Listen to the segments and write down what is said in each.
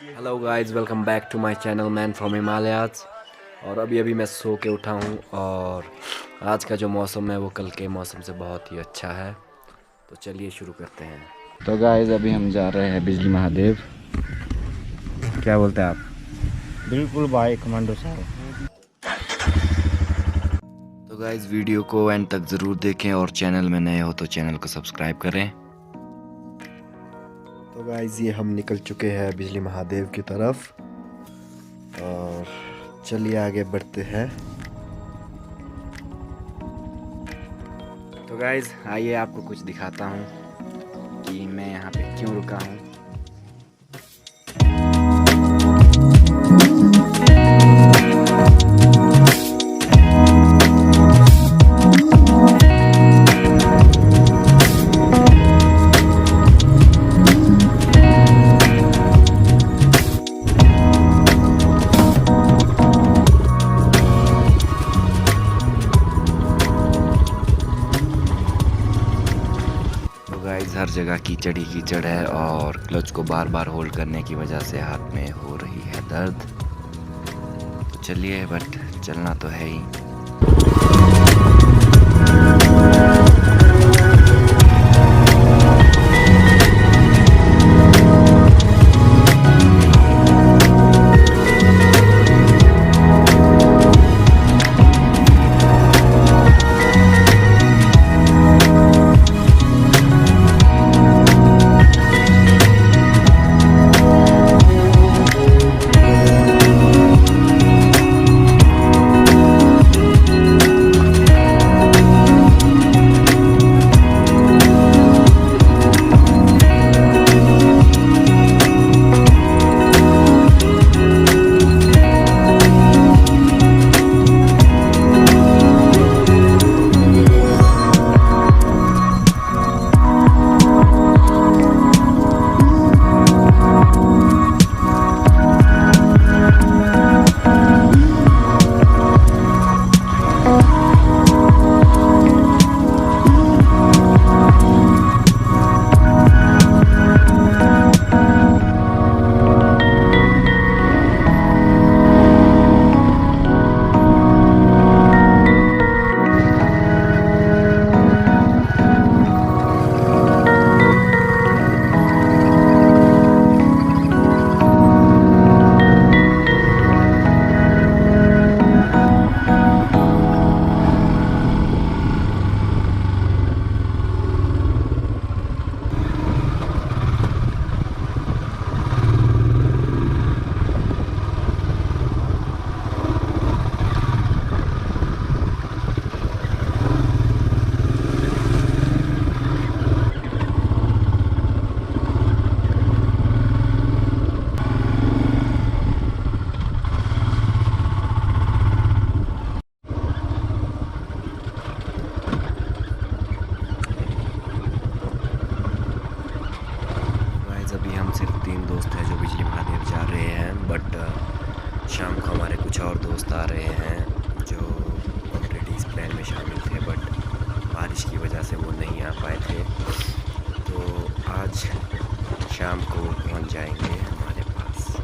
Hello guys, welcome back to my channel man from Himalayas. और अभी मैं सो के उठा हूँ और आज का जो मौसम है वो कल के मौसम से बहुत ही अच्छा है। तो चलिए शुरू करते हैं। तो गाइस अभी हम जा रहे हैं बिजली महादेव। क्या बोलते हैं आप? बिल्कुल भाई, कमांडो साहब। तो गाइस वीडियो को एंड तक ज़रूर देखें और चैनल में नए हो तो चैनल को सब्सक्राइब करें। तो गाइस ये हम निकल चुके हैं बिजली महादेव की तरफ और चलिए आगे बढ़ते हैं। तो गाइस आइए आपको कुछ दिखाता हूँ कि मैं यहाँ पे क्यों रुका हूँ। गाइस हर जगह कीचड़ ही कीचड़ है और क्लच को बार बार होल्ड करने की वजह से हाथ में हो रही है दर्द। तो चलिए, बट चलना तो है ही। अभी हम सिर्फ 3 दोस्त हैं जो बिजली महादेव जा रहे हैं, बट शाम को हमारे कुछ और दोस्त आ रहे हैं जो ऑलरेडी इस प्लान में शामिल थे, बट बारिश की वजह से वो नहीं आ पाए थे। तो आज शाम को पहुंच जाएंगे हमारे पास।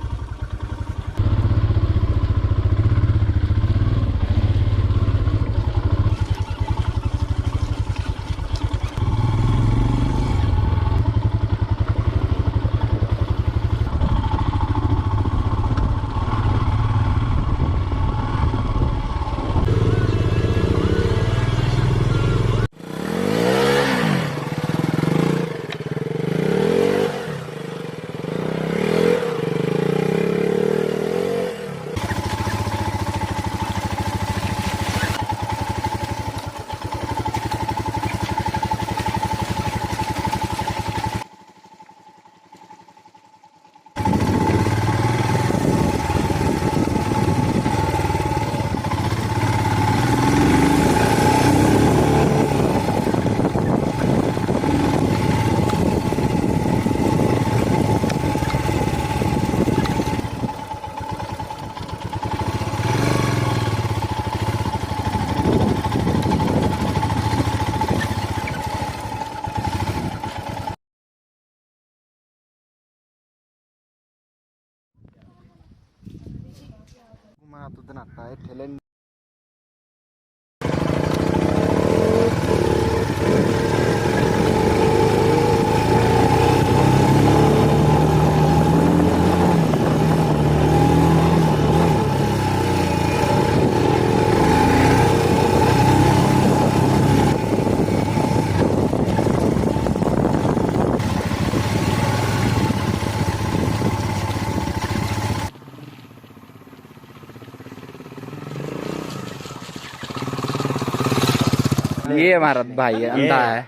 ये हमारा भाई है, अंधा है,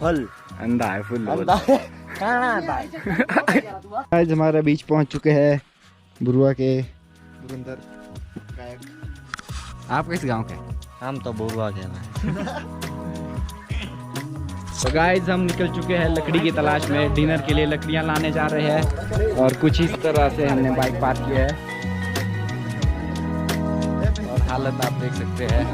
फल अंधा है फुल। आज हमारा बीच पहुंच चुके हैं बुरुआ के। आप किस गांव के? हम तो बुरुआ के हैं। तो गाइस हम निकल चुके हैं लकड़ी की तलाश में, डिनर के लिए लकड़ियां लाने जा रहे हैं और कुछ इस तरह से हमने बाइक पार्क किया है और हालत आप देख सकते हैं।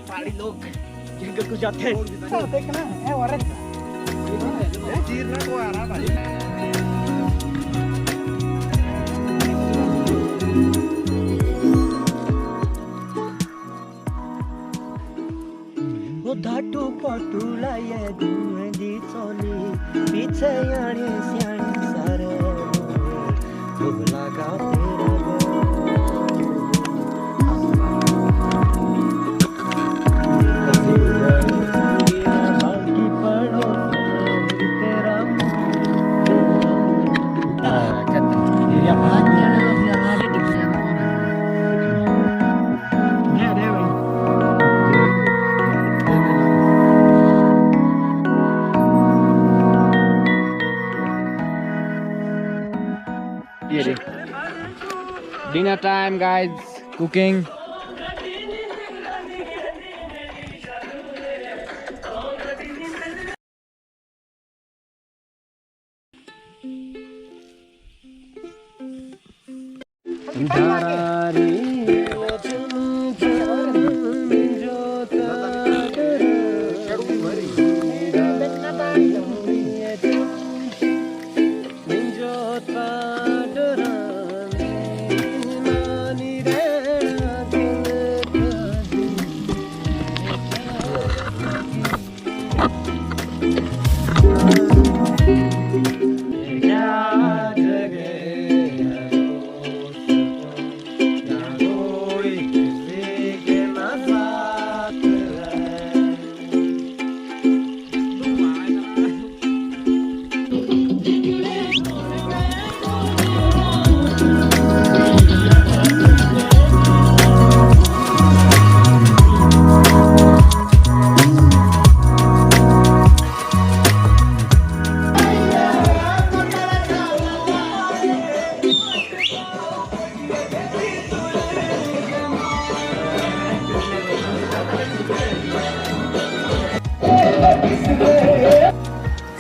पहाड़ी लोग जंगल को जाते हैं, देखना है औरत जीरना को आ रहा भाई। वो धाटू पटूला ये गुंदी चोली पीछे यानी सियानी सारे दुबला गाते Dinner time guys, cooking.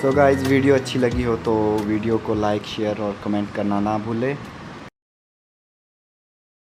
So guys video अच्छी लगी हो तो वीडियो को लाइक शेयर और कमेंट करना ना भूलें।